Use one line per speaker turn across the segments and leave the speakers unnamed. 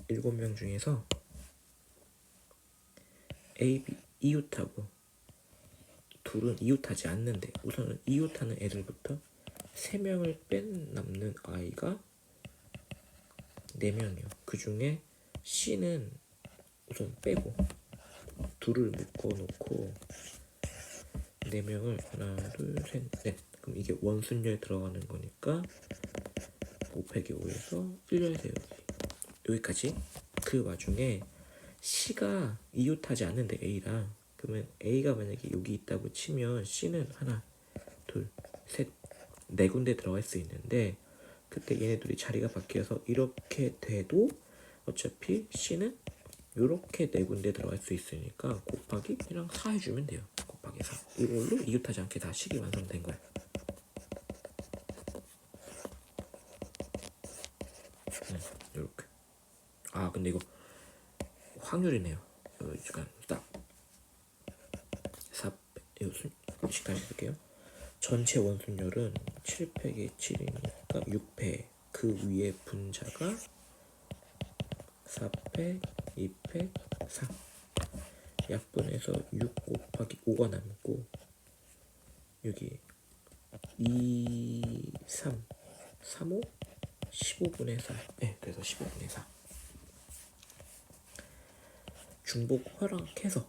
일곱 명 중에서 A, B 이웃하고 둘은 이웃하지 않는데, 우선은 이웃하는 애들부터 3명을 뺀 남는 아이가 4명이요. 그 중에 C는 우선 빼고 둘을 묶어놓고 4명을 하나 둘 셋 넷, 그럼 이게 원순열에 들어가는 거니까 5곱하기 5에서 1열 세우기 여기까지. 그 와중에 C가 이웃하지 않는데 A랑, 그러면 A가 만약에 여기 있다고 치면 C는 하나 둘 셋 네 군데 들어갈 수 있는데, 그때 얘네들이 자리가 바뀌어서 이렇게 돼도 어차피 C는 요렇게 네 군데 들어갈 수 있으니까 곱하기 1랑 4 해주면 돼요. 곱하기 4. 이걸로 이웃하지 않게 다 식이 완성된 거야. 요렇게. 아 근데 이거 확률이네요. 잠깐 딱 4, 이거 식 다시 쓸게요. 전체 원순열은 7팩에 7이니까 6팩, 그 위에 분자가 4팩, 2팩, 4. 약분해서 6 곱하기 5가 남고, 여기 2, 3, 3, 5, 15분의 4. 네, 그래서 15분의 4. 중복 허락해서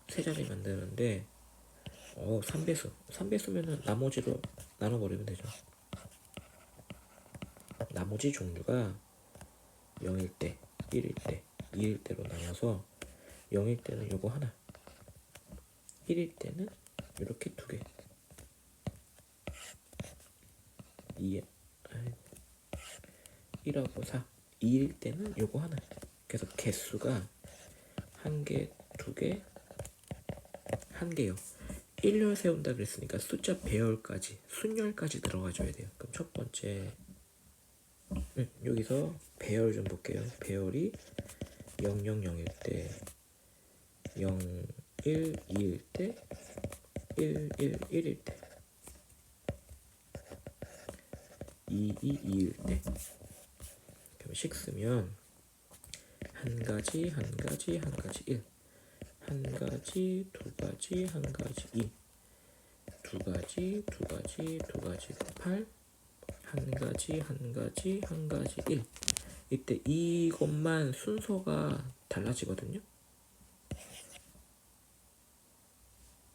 세 자리 만드는데 3배수. 3배수면은 나머지로 나눠버리면 되죠. 나머지 종류가 0일 때, 1일 때, 2일 때로 나눠서 0일 때는 요거 하나, 1일 때는 이렇게 2개, 1하고 4, 2일 때는 요거 하나. 그래서 개수가 1개, 2개, 1개요. 1열 세운다 그랬으니까 숫자 배열까지, 순열까지 들어가줘야 돼요. 그럼 첫 번째, 여기서 배열 좀 볼게요. 배열이 0, 0, 0일 때, 0, 1, 2일 때, 1, 1, 1일 때, 2, 2, 2일 때. 그럼 식 쓰면 한 가지, 한 가지, 한 가지 1, 한 가지, 두 가지, 한 가지 2, 두 가지, 두 가지, 두 가지 8, 한 가지, 한 가지, 한 가지 1. 이때 이것만 순서가 달라지거든요.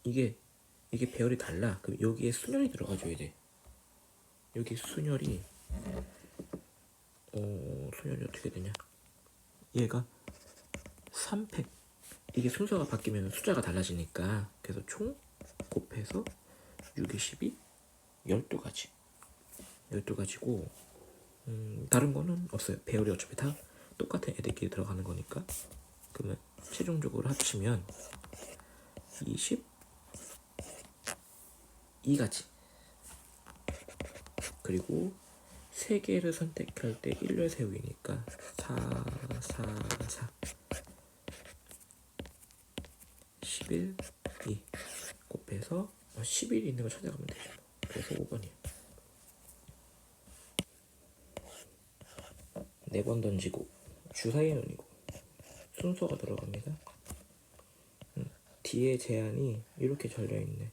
이게 배열이 달라. 그럼 여기에 순열이 들어가줘야 돼. 여기 순열이 순열이 어떻게 되냐? 얘가 3팩. 이게 순서가 바뀌면 숫자가 달라지니까, 그래서 총 곱해서 6, 12, 12가지. 12가지고 다른 거는 없어요. 배열이 어차피 다 똑같은 애들끼리 들어가는 거니까. 그러면 최종적으로 합치면 22가지. 그리고 3개를 선택할 때 1열 세우기니까 4, 4, 4, 11, 2 곱해서 11이 있는 걸 찾아가면 되죠. 그래서 5번이에요. 4번 던지고 주사위 논이고 순서가 들어갑니다. 뒤에 제한이 이렇게 절려있네.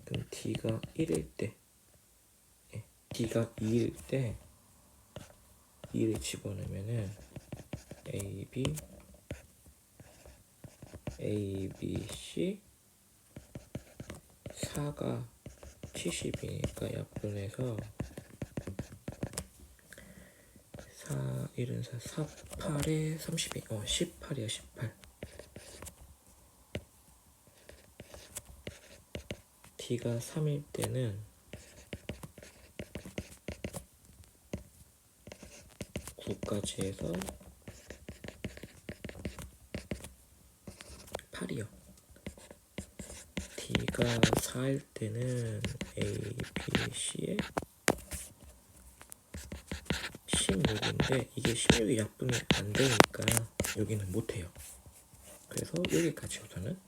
그럼 D가 1일 때, D가 2일 때 2를 집어넣으면은 A, B, A, B, C 4가 70이니까 약분해서 4, 1은 4, 4, 8에 32, 18이야 18. D가 3일 때는 9까지 해서 8이요. D가 4일 때는 A, B, C에 16인데 이게 16이 약분이 안 되니까 여기는 못해요. 그래서 여기까지 우선은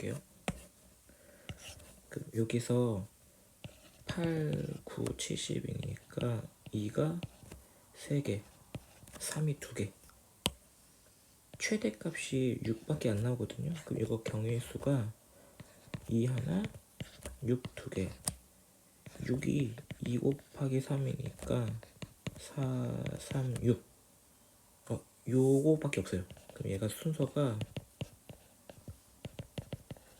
해볼게요. 여기서 8, 9, 70이니까 2가 3개, 3이 2개. 최대값이 6밖에 안 나오거든요. 그럼 이거 경우의 수가 2 하나, 6 2개. 6이 2 곱하기 3이니까 4, 3, 6. 요거밖에 없어요. 그럼 얘가 순서가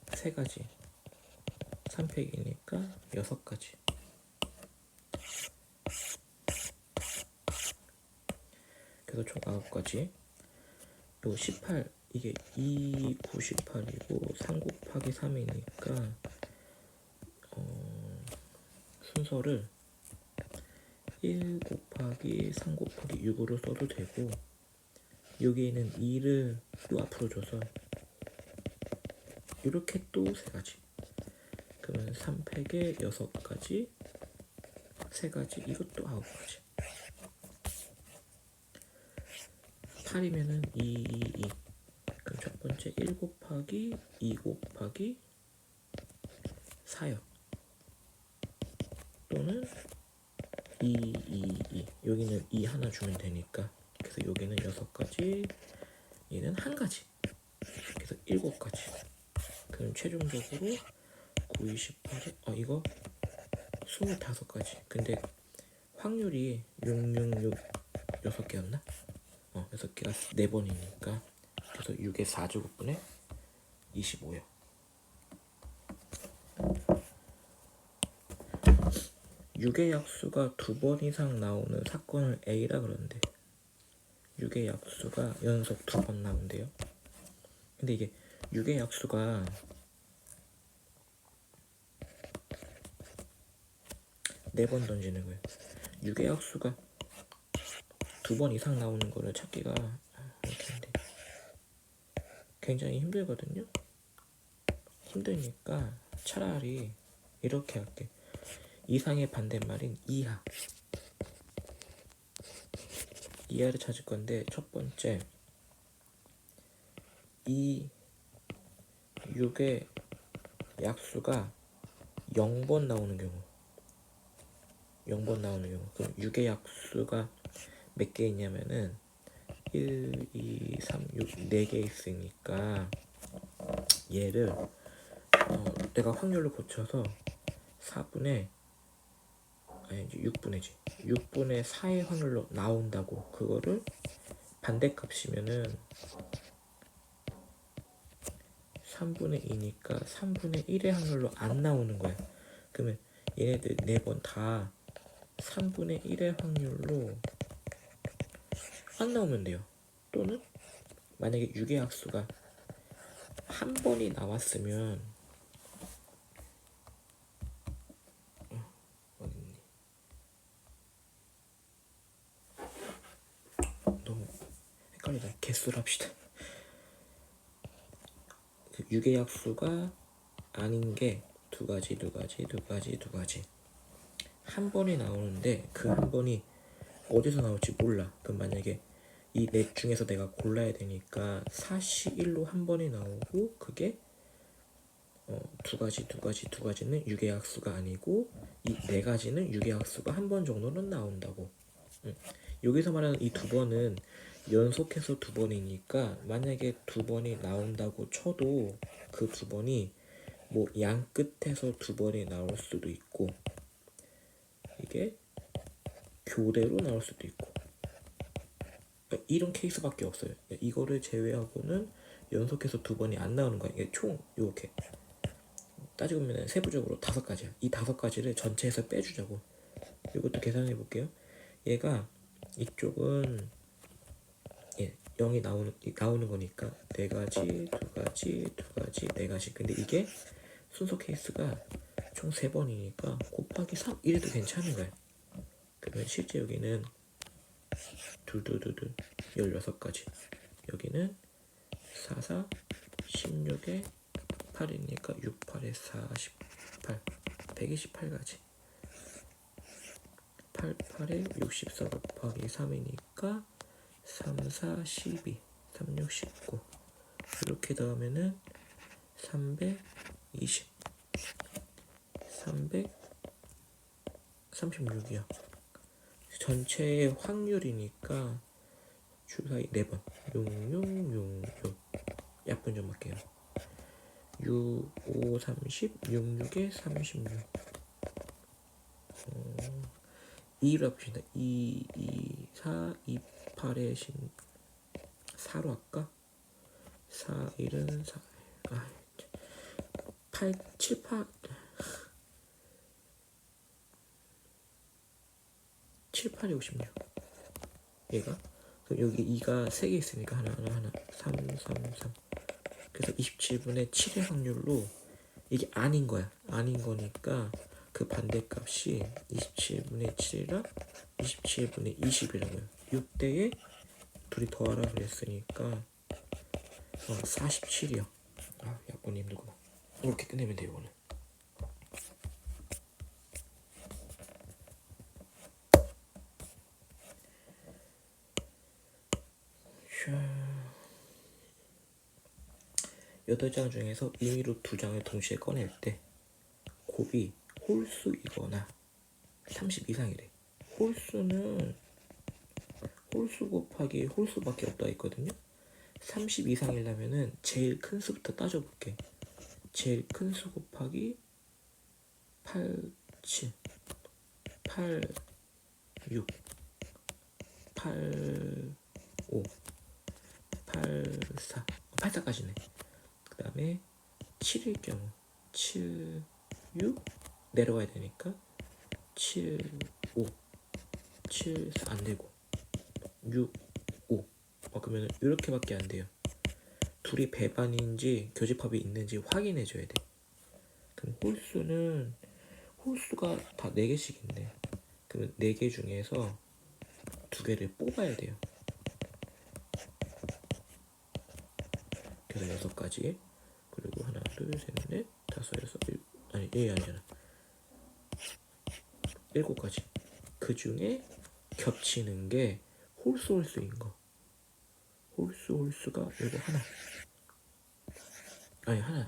3가지. 3팩이니까 6가지. 그래서 총 9가지. 요 18, 이게 2, 9, 18이고 3 곱하기 3이니까 순서를 1 곱하기 3 곱하기 6으로 써도 되고, 여기에는 2를 또 앞으로 줘서 이렇게 또 3가지. 그러면 3팩에 6가지, 3가지, 이것도 9가지. 8이면은 2, 2. 그럼 첫 번째 1 곱하기 2 곱하기 4요. 또는 2, 2, 2. 여기는 2 하나 주면 되니까. 그래서 여기는 6가지, 얘는 1가지. 그래서 7가지. 그럼 최종적으로 9, 28에 이거 25가지. 근데 확률이 6, 6, 6 6개였나? 6개가 4번이니까 그래서 6의 4제곱분의 25요. 6의 약수가 2번 이상 나오는 사건을 A라 그러는데 6의 약수가 연속 2번 나온대요. 근데 이게 6의 약수가 4번 던지는 거예요. 6의 약수가 2번 이상 나오는 거를 찾기가 굉장히 힘들거든요. 힘드니까 차라리 이렇게 할게. 이상의 반대말인 이하. 이하를 찾을 건데, 첫 번째 이 6의 약수가 0번 나오는 경우, 0번 나오는 경우. 그럼 6의 약수가 몇 개 있냐면은 1, 2, 3, 6, 4개 있으니까 얘를 내가 확률로 고쳐서 4분의 아니지 6분의 4의 확률로 나온다고. 그거를 반대값이면은 3분의 2니까 3분의 1의 확률로 안 나오는 거야. 그러면 얘네들 4번 다 3분의 1의 확률로 안 나오면 돼요. 또는 만약에 6의 약수가 한 번이 나왔으면 어딨니? 너무 헷갈리다. 개수를 합시다. 6의 약수가 아닌 게 2가지. 한 번이 나오는데 그 한 번이 어디서 나올지 몰라. 그럼 만약에 이 넷 중에서 내가 골라야 되니까 4시 1로 한 번이 나오고, 그게 2가지는 6의 약수가 아니고 이 4가지는 6의 약수가 한 번 정도는 나온다고. 여기서 말하는 이 2번은 연속해서 2번이니까 만약에 2번이 나온다고 쳐도 그 2번이 뭐 양 끝에서 2번이 나올 수도 있고, 이게 교대로 나올 수도 있고, 그러니까 이런 케이스밖에 없어요. 이거를 제외하고는 연속해서 2번이 안 나오는 거야. 이게 총 이렇게 따지고 보면 세부적으로 5가지야. 이 5가지를 전체에서 빼주자고. 이것도 계산해 볼게요. 얘가 이쪽은 0이 나오는 거니까 4가지, 2가지, 4가지. 근데 이게 순서 케이스가 총 3번이니까 곱하기 3 이래도 괜찮은 거야. 그러면 실제 여기는 16가지. 여기는 4, 4, 16에 8이니까 6, 8에 48, 128가지. 8, 8에 64 곱하기 3이니까 3, 4, 12, 3, 6, 19. 이렇게 더하면은 320 336이야. 전체의 확률이니까 주사위 4번 6666 약분 좀 할게요. 6, 5, 30, 66에 36 2로 합시다. 2, 2, 4, 2, 8에 4로 할까? 4, 1은 4 8, 7, 8 7, 8이 56 얘가 그럼 여기 2가 3개 있으니까 하나 3, 3 그래서 27분의 7의 확률로 이게 아닌 거야. 아닌 거니까 그 반대값이 27분의 7이랑 27분의 20이라고요. 6대에 둘이 더하라 그랬으니까 47이요. 약분이 힘들구나. 이렇게 끝내면 돼요 오늘. 여덟 장 중에서 임의로 2장을 동시에 꺼낼 때 곱이 홀수이거나 30 이상이래. 홀수는 홀수 곱하기 홀수밖에 없다 했거든요. 30 이상이려면은 제일 큰 수부터 따져볼게. 제일 큰 수 곱하기 8, 7, 8, 6, 8, 5, 8, 4, 8사까지네. 그 다음에 7일 경우 7, 6 내려가야 되니까 7, 5, 7, 4 안 되고 6, 5 그러면 이렇게밖에 안 돼요. 둘이 배반인지 교집합이 있는지 확인해줘야 돼. 그럼 홀수가 다 4개씩인데 그러면 4개 중에서 2개를 뽑아야 돼요. 그래서 6가지 그리고 하나 둘셋넷 다섯 여섯 아니 아니잖아 7가지. 그 중에 겹치는 게 홀수인 거. 홀수가 이거 하나. 아니 하나.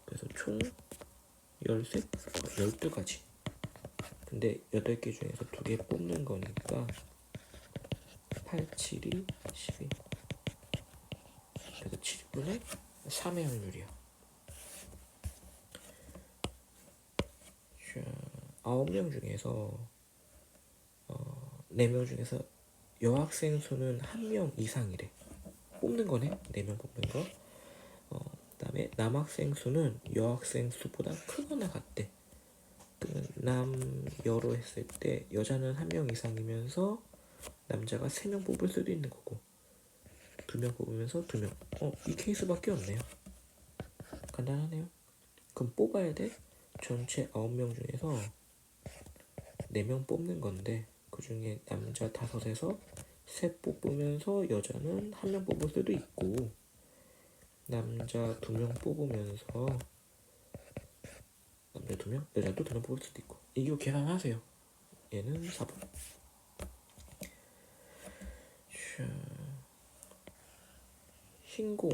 그래서 총 13, 12가지. 근데 8개 중에서 2개 뽑는 거니까 8, 7이 12. 그래서 7분의 3의 확률이야. 9명 중에서 4명 중에서 여학생 수는 1명 이상이래. 뽑는 거네. 4명 뽑는 거. 그 다음에 남학생 수는 여학생 수보다 크거나 같대. 그러면 남여로 했을 때 여자는 1명 이상이면서 남자가 3명 뽑을 수도 있는 거고 2명 뽑으면서 2명. 이 케이스밖에 없네요. 간단하네요. 그럼 뽑아야 돼. 전체 9명 중에서 4명 뽑는 건데 그 중에 남자 5에서 3 뽑으면서 여자는 1명 뽑을 수도 있고 남자 2명 뽑으면서 남자 2명, 여자도 2명 뽑을 수도 있고 이거 계산하세요. 얘는 4번. 흰 공,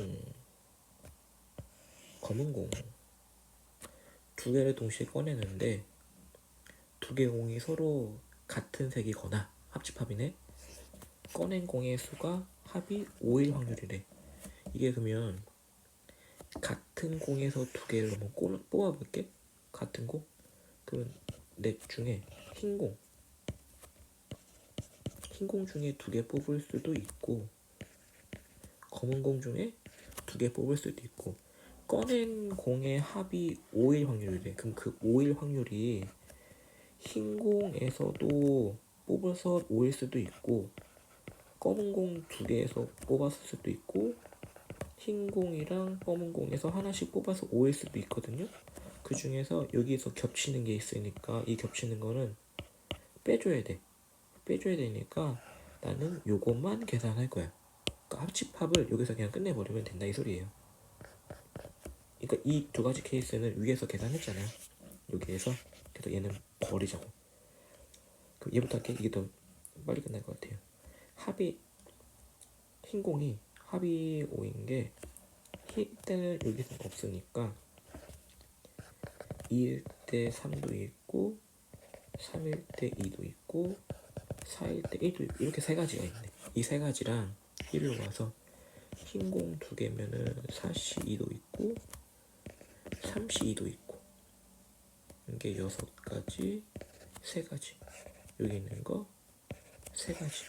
검은 공 2개를 동시에 꺼내는데 2개 공이 서로 같은 색이거나 합집합이네. 꺼낸 공의 수가 합이 5일 확률이래. 이게 그러면 같은 공에서 2개를 한번 뽑아볼게. 같은 공. 그러면 넷 중에 흰 공 중에 2개 뽑을 수도 있고 검은 공 중에 2개 뽑을 수도 있고 꺼낸 공의 합이 5일 확률이래. 그럼 그 5일 확률이 흰 공에서도 뽑아서 5일 수도 있고 검은 공 2개에서 뽑았을 수도 있고 흰 공이랑 검은 공에서 하나씩 뽑아서 5일 수도 있거든요. 그 중에서 여기서 겹치는 게 있으니까 이 겹치는 거는 빼줘야 돼. 빼줘야 되니까 나는 요것만 계산할 거야. 그러니까 합집합을 여기서 그냥 끝내버리면 된다 이 소리예요. 그러니까 이 2가지 케이스는 위에서 계산했잖아요. 여기에서. 그래서 얘는 버리자고. 그럼 얘부터 할게. 이게 더 빨리 끝날 것 같아요. 합이 흰 공이 합이 5인 게 K 때는 여기서 없으니까 2일 때 3도 있고 3일 때 2도 있고 4일 때 1도 있고 이렇게 세 가지가 있네. 이 세 가지랑 일로 와서 흰 공 두 개면은 4시 2도 있고 3시 2도 있고 이게 6가지 3가지 여기 있는 거 3가지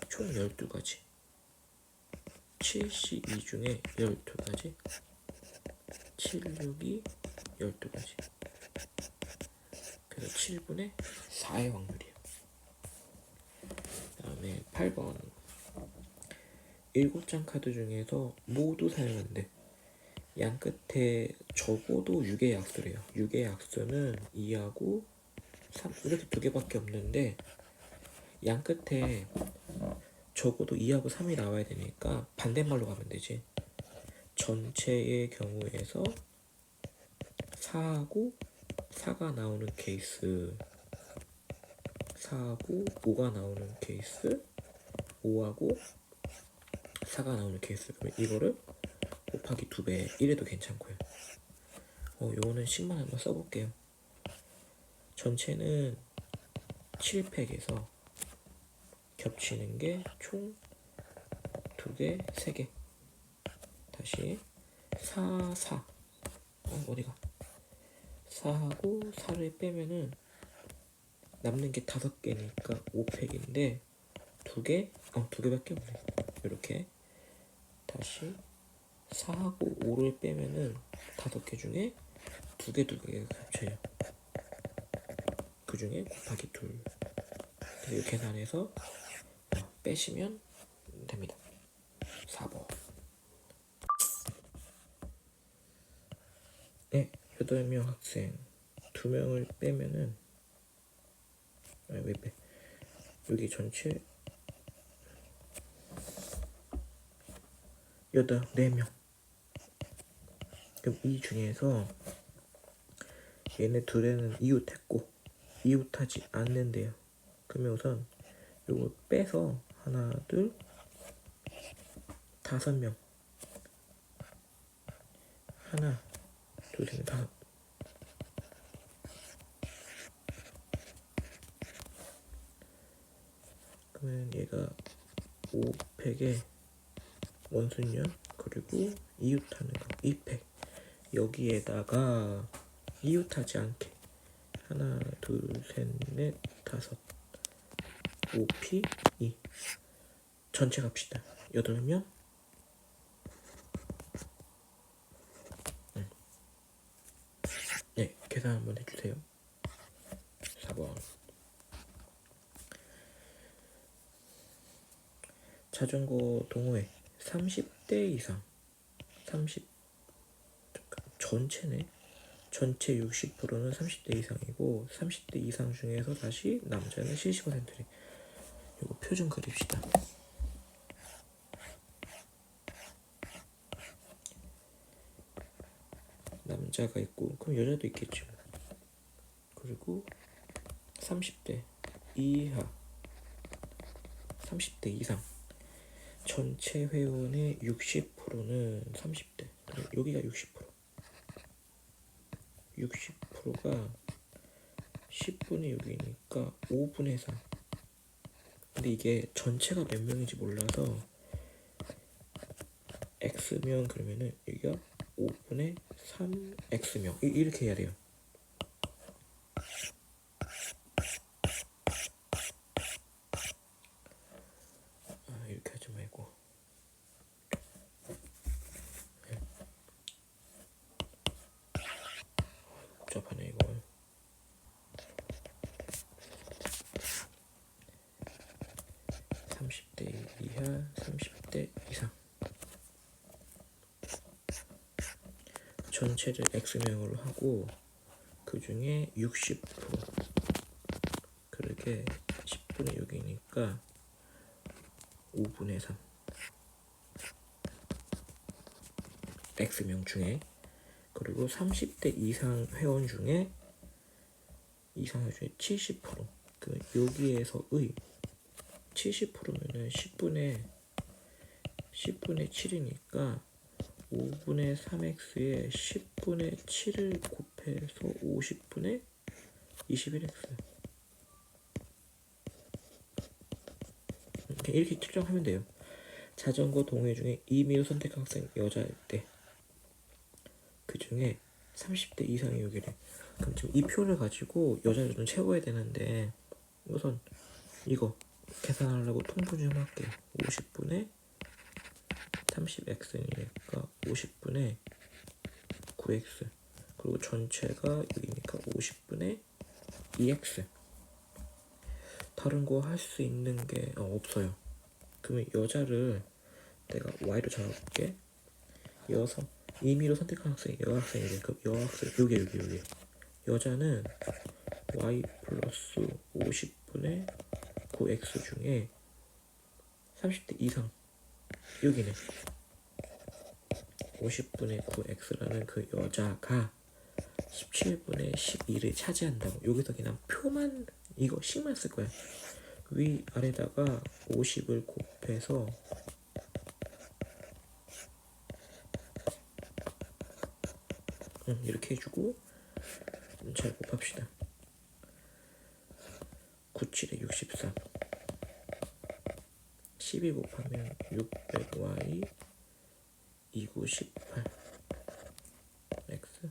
총 12가지 7시 2 중에 12가지 7, 6이 12가지 그래서 7분의 4의 확률이야. 그 다음에 8번 7장 카드 중에서 모두 사용한대. 양 끝에 적어도 6의 약수래요. 6의 약수는 2하고 3 이렇게 두 개밖에 없는데 양 끝에 적어도 2하고 3이 나와야 되니까 반대말로 가면 되지. 전체의 경우에서 4하고 4가 나오는 케이스 4하고 5가 나오는 케이스 5하고 4가 나오는 케이스 그러면 이거를 곱하기 2배 이래도 괜찮고요. 요거는 10만 한번 써볼게요. 전체는 7팩에서 겹치는 게 총 2개, 3개 다시 4, 4 어디가 4하고 4를 빼면은 남는 게 5개니까 5팩인데 2개? 2개밖에 없네. 이렇게 다시 4하고 5를 빼면은 5개 중에 2개가 겹쳐요. 그 중에 곱하기 2 이렇게 계산해서 빼시면 됩니다. 4번. 네, 8명 학생 2명을 빼면은 왜 빼? 여기 전체 4명. 그럼 이 중에서 얘네 둘에는 이웃했고 이웃하지 않는데요. 그러면 우선 요걸 빼서 하나, 둘, 5명. 하나, 둘, 셋, 5. 그러면 얘가 5팩에 원순열 그리고 이웃하는 거 2팩. 여기에다가 이웃하지 않게 하나, 둘, 셋, 넷, 5, 5P, 2 전체 갑시다. 8명. 네, 계산 한번 해주세요. 4번. 자전거 동호회 30대 이상 30 전체네. 전체 60%는 30대 이상이고 30대 이상 중에서 다시 남자는 70%래. 이거 표 좀 그립시다. 남자가 있고 그럼 여자도 있겠죠. 그리고 30대 이하 30대 이상 전체 회원의 60%는 30대. 여기가 60%가 10분의 6이니까 5분의 3. 근데 이게 전체가 몇 명인지 몰라서 X명 그러면은 여기가 5분의 3 X명 이렇게 해야 돼요. 이렇게 하지 말고 복잡하네 이거. 이하 30대 이상 전체를 X명으로 하고 그 중에 60% 그렇게 10분의 6이니까 5분의 3 X명 중에 그리고 30대 이상 회원 중에 70% 그 여기에서의 70%면은 10분의 7이니까 5분의 3x에 10분의 7을 곱해서 50분의 21x. 이렇게 측정하면 돼요. 자전거 동호회 중에 임의로 선택한 학생 여자일 때 그 중에 30대 이상이 여기래. 그럼 지금 이 표를 가지고 여자를 좀 채워야 되는데 우선 이거 계산하려고 통분 좀 할게요. 50분의 30x니까 50분의 9x 그리고 전체가 여기니까 50분의 2x. 다른 거 할 수 있는 게 없어요. 그러면 여자를 내가 y로 잡아볼게. 여성 임의로 선택한 학생이 여학생이래. 그럼 여학생 여기 여자는 y 플러스 50분의 9x 중에 30대 이상 여기네. 50분의 9x라는 그 여자가 17분의 12를 차지한다고. 여기서 그냥 표만 이거 식만 쓸 거야. 위 아래다가 50을 곱해서 이렇게 해주고 잘 곱합시다. 97에 63 12 곱하면 600y 29 18 x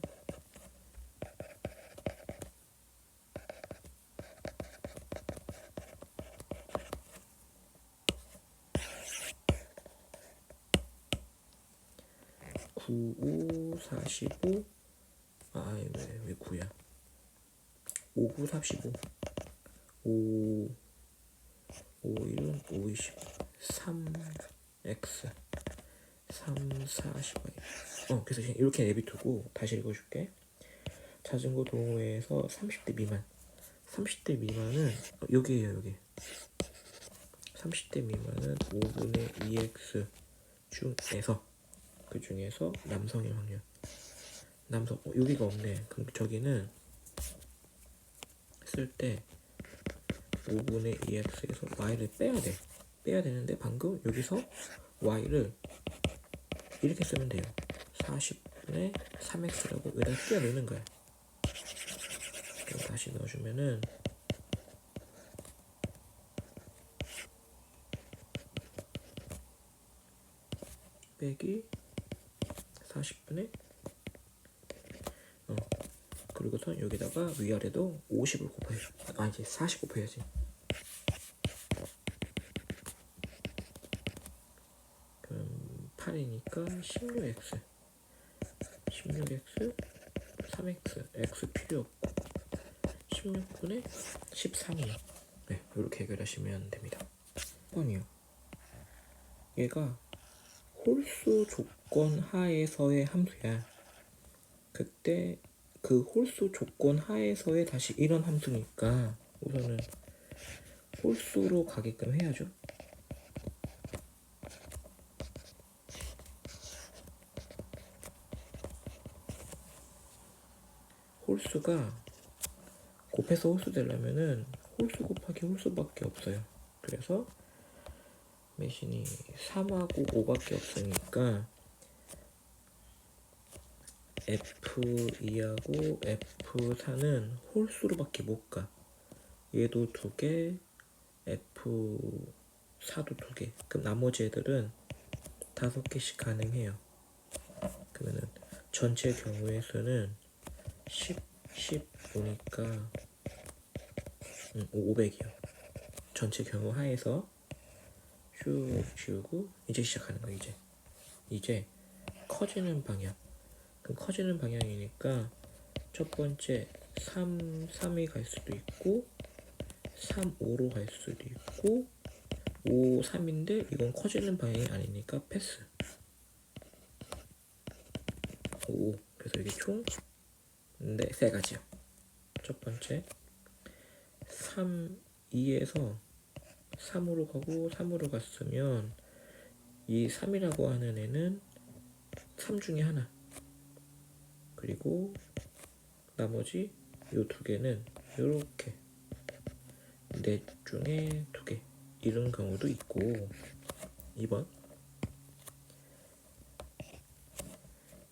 95 45 왜 9야 59 45 5 5일은 5 20 3x 3 40y 그래서 이렇게 내비두고 다시 읽어줄게. 자전거 동호회에서 30대 미만 30대 미만은 여기에요. 여기 30대 미만은 5분의 2x 중에서 그 중에서 남성의 확률 남성 여기가 없네. 그럼 저기는 쓸 때 5분의 2x에서 y를 빼야 되는데 방금 여기서 y를 이렇게 쓰면 돼요. 40분의 3x라고 여기다 끼워 넣는 거야. 그럼 다시 넣어주면은 빼기 40분의 그리고선 여기다가 위아래도 50을 곱해야지. 이제 40 곱해야지. 그럼 8이니까 16x 3x x 필요 없고 16분의 13이요. 네, 이렇게 해결하시면 됩니다. 1번이요. 얘가 홀수 조건 하에서의 함수야. 그때 그 홀수 조건 하에서의 다시 이런 함수니까 우선은 홀수로 가게끔 해야죠. 홀수가 곱해서 홀수 되려면은 홀수 곱하기 홀수밖에 없어요. 그래서 매신이 3하고 5밖에 없으니까 F2하고 F4는 홀수로밖에 못 가. 얘도 2개, F4도 2개. 그럼 나머지 애들은 5개씩 가능해요. 그러면은 전체 경우의 수는 10, 15니까 500이요. 전체 경우 하에서 쭉 지우고 이제 시작하는 거야. 이제 커지는 방향. 그럼 커지는 방향이니까 첫 번째 3, 3이 갈 수도 있고 3, 5로 갈 수도 있고 5, 3인데 이건 커지는 방향이 아니니까 패스. 5. 그래서 이게 총 네, 3가지요. 첫 번째 3, 2에서 3으로 가고 3으로 갔으면 이 3이라고 하는 애는 3 중에 하나. 그리고 나머지 요 2개는 요렇게 4 중에 2개 이런 경우도 있고. 2번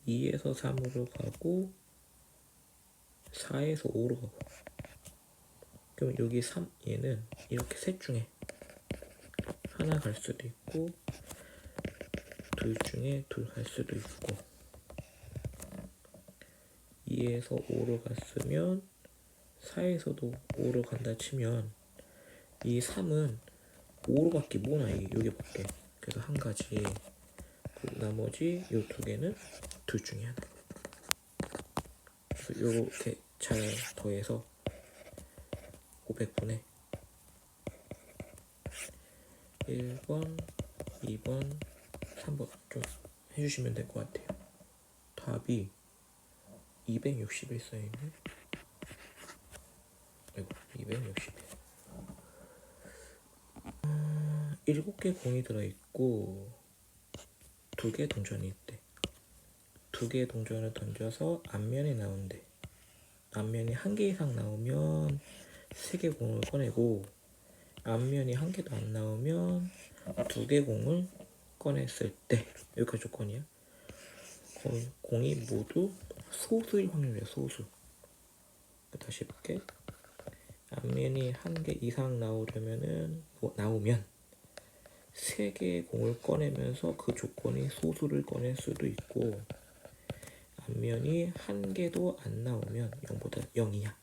2에서 3으로 가고 4에서 5로 가고. 그럼 여기 3, 얘는 이렇게 셋 중에 하나 갈 수도 있고 둘 중에 둘 갈 수도 있고 2에서 5로 갔으면 4에서도 5로 간다 치면 이 3은 5로 밖에 못 와. 여기 밖에. 그래서 한 가지. 나머지 요 두 개는 둘 중에 하나. 그래서 요렇게 잘 더해서 500분의 1번, 2번, 3번 좀 해주시면 될 것 같아요. 답이 261 써있네. 아이고, 261. 7개 공이 들어있고 2개 동전이 있대. 2개 동전을 던져서 앞면에 나온대. 앞면이 1개 이상 나오면 3개 공을 꺼내고 앞면이 1개도 안 나오면 2개 공을 꺼냈을 때 여기까지 조건이야. 공이 모두 소수일 확률이야. 소수. 다시 해볼게. 앞면이 1개 이상 나오려면은 나오면 3개의 공을 꺼내면서 그 조건이 소수를 꺼낼 수도 있고 앞면이 1개도 안 나오면 0보다 0이야.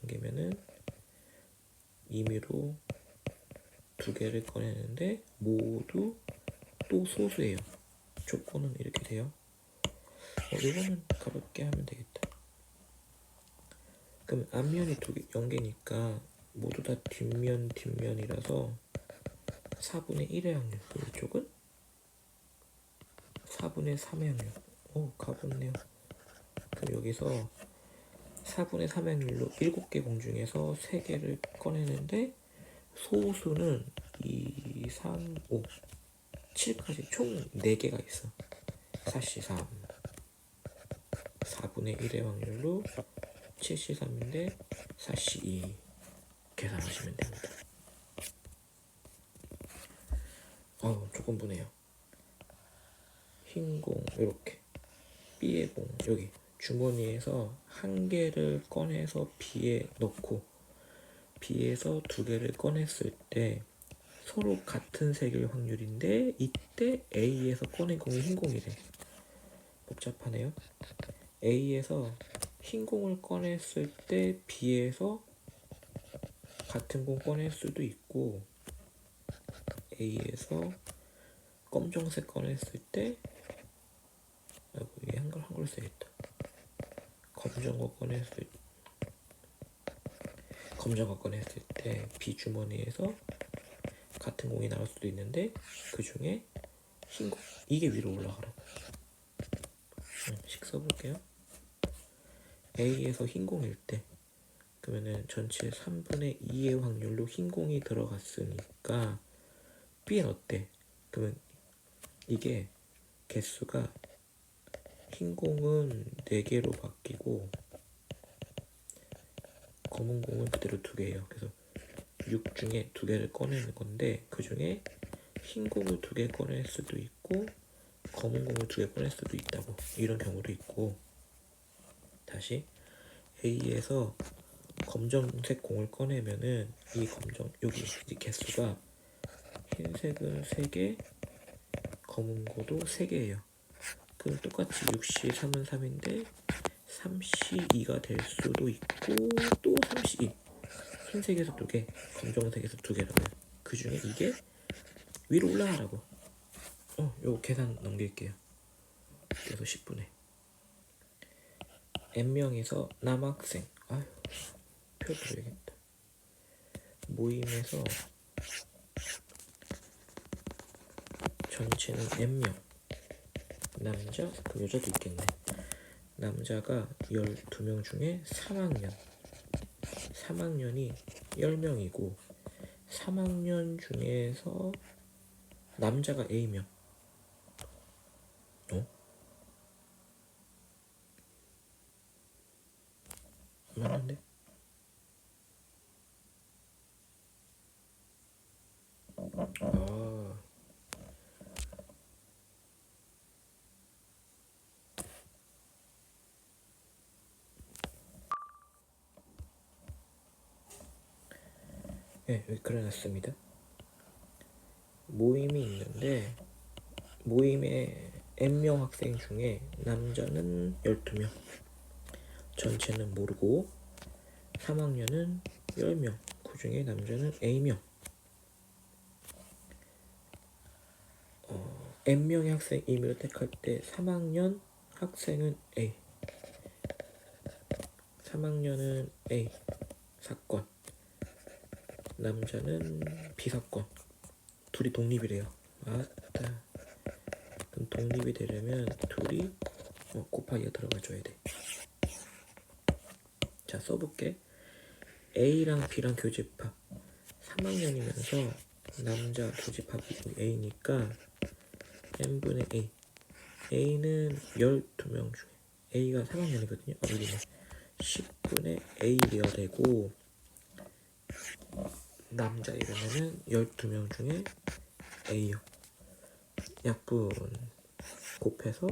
0개면은 임의로 2개를 꺼내는데 모두 또 소수예요. 조건은 이렇게 돼요. 이거는 가볍게 하면 되겠다. 그럼 앞면이 0개니까 모두 다 뒷면이라서 4분의 1의 확률. 그럼 이쪽은 4분의 3의 확률. 가볍네요. 그럼 여기서 4분의 3의 확률로 7개 공 중에서 3개를 꺼내는데 소수는 2, 3, 5, 7까지 총 4개가 있어. 4C3 4분의 1의 확률로 7C3인데 4C2 계산하시면 됩니다. 조금 분해요. 흰 공 이렇게 B의 공 여기 주머니에서 1개를 꺼내서 B에 넣고 B에서 2개를 꺼냈을 때 서로 같은 색일 확률인데 이때 A에서 꺼낸 공이 흰 공이래. 복잡하네요. A에서 흰 공을 꺼냈을 때 B에서 같은 공 꺼낼 수도 있고 A에서 검정색 꺼냈을 때 이게 한글 써야겠다. 검정거 꺼냈을 때 B 주머니에서 같은 공이 나올 수도 있는데 그 중에 흰 공 이게 위로 올라가라고. 식 써볼게요. A에서 흰 공일 때 그러면은 전체 3분의 2의 확률로 흰 공이 들어갔으니까 B는 어때? 그러면 이게 개수가 흰 공은 4개로 바뀌고 검은 공은 그대로 2개예요. 그래서 6 중에 2개를 꺼내는 건데 그 중에 흰 공을 2개 꺼낼 수도 있고 검은 공을 2개 꺼낼 수도 있다고. 이런 경우도 있고 다시 A에서 검정색 공을 꺼내면은 이 여기 이 개수가 흰색은 3개 검은 거도 3개예요. 그럼 똑같이 6C 3은 3인데 3C2가 될 수도 있고 또 3C2 흰색에서 2개 검정색에서 2개라면 그 중에 이게 위로 올라가라고. 요거 계산 넘길게요. 그래서 10분의 N명에서 남학생 표 드려야겠다. 모임에서 전체는 N명 남자 그럼 여자도 있겠네. 남자가 12명 중에 3학년이 10명이고 3학년 중에서 남자가 A명. 맞는데? 네, 여기 그려놨습니다. 모임이 있는데 모임에 N명 학생 중에 남자는 12명, 전체는 모르고 3학년은 10명, 그 중에 남자는 A명. N명의 학생 임의로 택할 때 3학년 학생은 A, 3학년은 A 사건, 남자는 B 사건. 둘이 독립이래요. 아따. 그럼 독립이 되려면 둘이 곱하기가 들어가줘야 돼. 자, 써볼게. A랑 B랑 교집합 3학년이면서 남자 교집합이 A니까 n분의 A. A는 12명 중에 A가 3학년이거든요. 여기는 10분의 A 되어야 되고, 남자 이러면은 12명 중에 A요. 약분 곱해서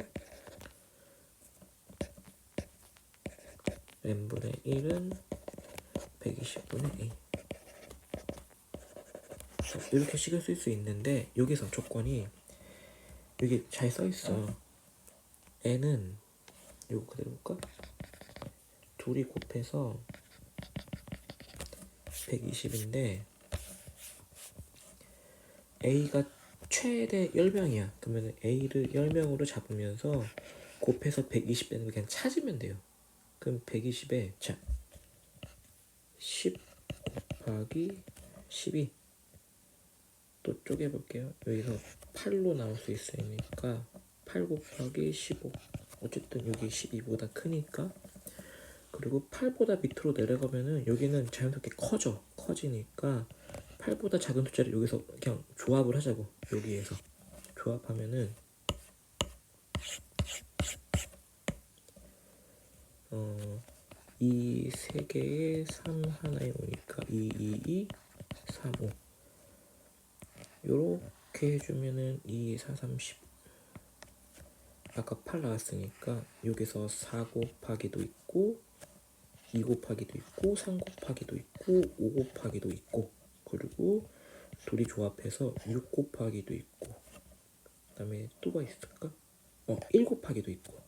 n분의 1은 120분의 A. 이렇게 식을 쓸 수 있는데 여기서 조건이 여기 잘 써있어. n은 요거 그대로 볼까? 둘이 곱해서 120인데 A가 최대 10명이야. 그러면 A를 10명으로 잡으면서 곱해서 120 되는 거 그냥 찾으면 돼요. 그럼 120에 자 10 곱하기 12 또 쪼개볼게요. 여기서 8로 나올 수 있으니까 8 곱하기 15. 어쨌든 여기 12보다 크니까. 그리고 8보다 밑으로 내려가면은 여기는 자연스럽게 커지니까 8보다 작은 숫자를 여기서 그냥 조합을 하자고. 여기에서 조합하면은 이 세 개에 3 하나에 오니까 2, 2, 2, 3, 5 요렇게 해주면은 2, 4, 30 아까 8 나왔으니까 여기서 4 곱하기도 있고 2 곱하기도 있고 3 곱하기도 있고 5 곱하기도 있고 그리고 둘이 조합해서 6 곱하기도 있고 그 다음에 또 뭐 있을까? 1 곱하기도 있고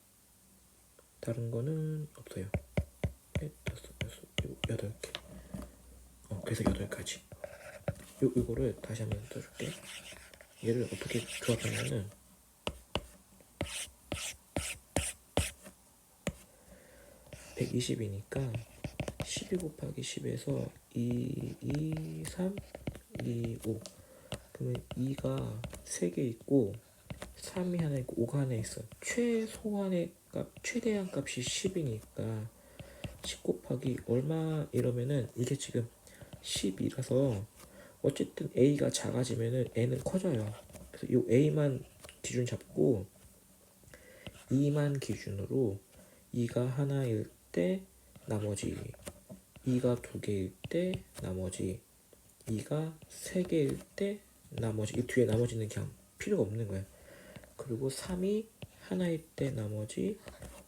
다른 거는 없어요. 5, 6, 8개 그래서 8가지. 이거를 다시 한번 써줄게. 얘를 어떻게 조합하냐면 120이니까 12 곱하기 10에서 2, 2, 3, 2, 5 그러면 2가 3개 있고 3이 하나 있고 5가 하나 있어. 최소한의 값, 최대한 값이 10이니까 10 곱하기 얼마 이러면은 이게 지금 10이라서 어쨌든 A가 작아지면은 N은 커져요. 그래서 이 A만 기준 잡고 2만 기준으로 2가 하나일 때 나머지 2가 2개일 때 나머지 2가 3개일 때 나머지 이 뒤에 나머지는 그냥 필요가 없는 거야. 그리고 3이 하나일 때 나머지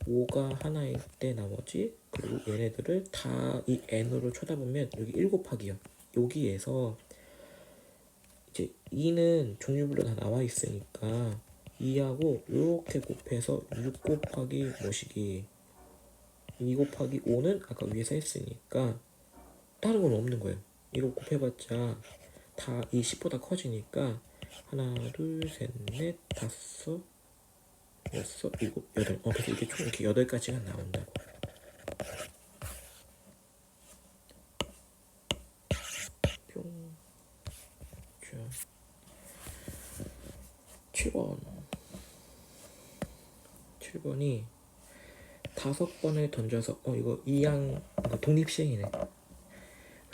5가 하나일 때 나머지 그리고 얘네들을 다 이 n으로 쳐다보면 여기 1 곱하기요. 여기에서 이제 2는 종류별로 다 나와 있으니까 2하고 이렇게 곱해서 6 곱하기 뭐시기 2 곱하기 5는 아까 위에서 했으니까 다른 건 없는 거예요. 이거 곱해봤자 다 이 10보다 커지니까 하나 둘셋넷 다섯 여섯 일곱 여덟 그래서 이게 총 이렇게 8가지가 나온다고. 뿅. 자 7번이 5번을 던져서 이거 2항 독립시행이네.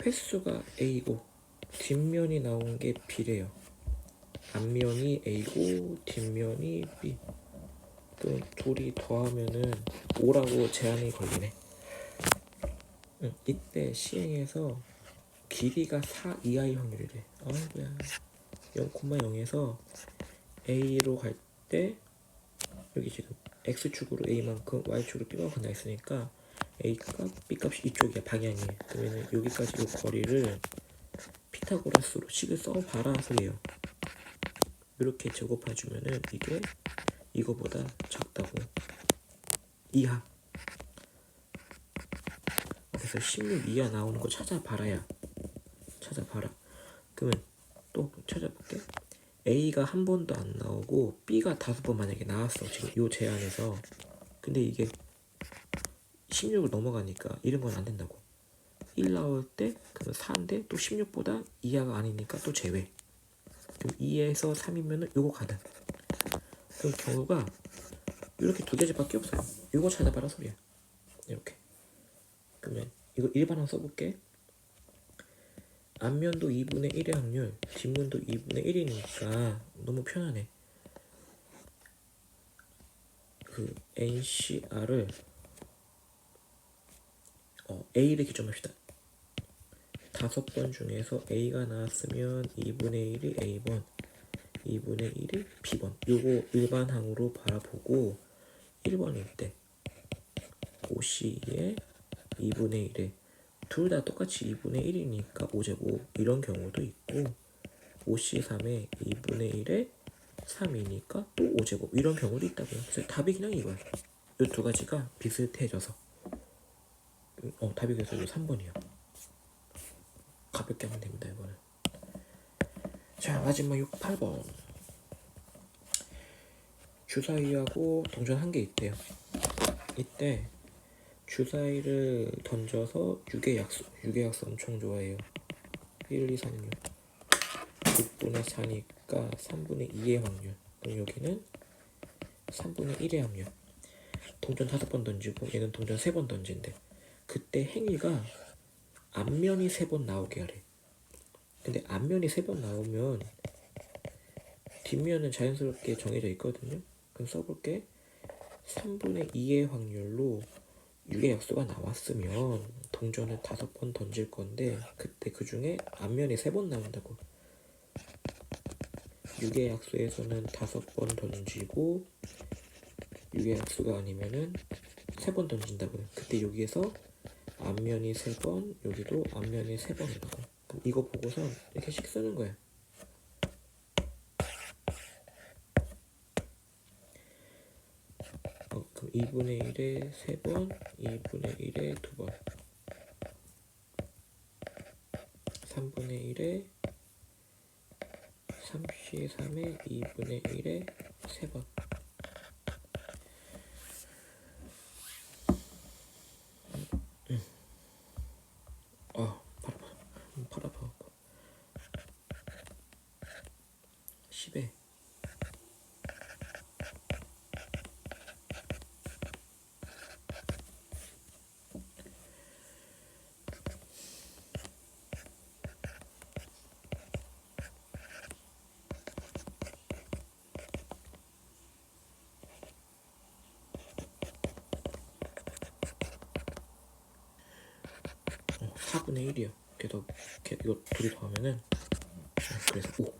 횟수가 A고 뒷면이 나온 게 B래요. 앞면이 A고 뒷면이 B. 또 둘이 더하면은 5라고 제한이 걸리네. 이때 시행해서 길이가 4 이하의 확률이래. 아이고야. 0,0에서 A로 갈 때 여기 지금 X축으로 A만큼 Y축으로 B만큼 나있으니까 A값, B값이 이쪽이야. 방향이. 그러면 여기까지 이 거리를 피타고라스로 식을 써봐라 소리예요. 이렇게 제곱해주면은 이게 이거보다 작다고. 이하. 그래서 16 이하 나오는 거 찾아봐라야. 찾아봐라. 그러면 또 찾아볼게. A가 한 번도 안 나오고 B가 5번 만약에 나왔어. 지금 요 제안에서. 근데 이게 16을 넘어가니까 이런 건 안 된다고. 1 나올 때 그러면 4인데 또 16보다 이하가 아니니까 또 제외. 그럼 2에서 3이면은 요거 가능. 그럼 경우가 이렇게 두 개밖에 없어요. 요거 찾아봐라 소리야. 이렇게. 그러면 이거 일반항 써볼게. 앞면도 2분의 1의 확률, 뒷면도 2분의 1이니까 너무 편하네. 그 NCR을 A를 기점합시다. 5번 중에서 A가 나왔으면 2분의 1이 A번, 2분의 1이 B번. 요거 일반항으로 바라보고 1번일 때 OC에 2분의 1에 둘 다 똑같이 2분의 1이니까 5제곱 이런 경우도 있고 OC3에 2분의 1에 3이니까 또 5제곱 이런 경우도 있다고요. 그래서 답이 그냥 이거야. 이 두 가지가 비슷해져서 답이 그래서 이 3번이요. 가볍게 하면 됩니다. 이거는. 자, 마지막 8번. 주사위하고 동전 한 개 있대요. 이때 주사위를 던져서 유계약수 엄청 좋아해요. 1, 2, 3, 6 6분의 4니까 3분의 2의 확률. 그럼 여기는 3분의 1의 확률. 동전 5번 던지고 얘는 동전 3번 던진대. 그때 행위가 앞면이 3번 나오게 하래. 근데 앞면이 3번 나오면 뒷면은 자연스럽게 정해져 있거든요. 그럼 써볼게. 3분의 2의 확률로 6의 약수가 나왔으면 동전을 5번 던질 건데 그때 그 중에 앞면이 3번 나온다고. 6의 약수에서는 5번 던지고 6의 약수가 아니면은 3번 던진다고요. 그때 여기에서 앞면이 3번, 여기도 앞면이 3번이라고. 그럼 이거 보고서 이렇게씩 쓰는 거야. 그럼 2분의 1에 3번, 2분의 1에 2번, 3분의 1에 3C3에 2분의 1에 3번. 팔 아파. 10에 (4분의 1이요) 그래서 이거 둘이 더하면은 그래서 5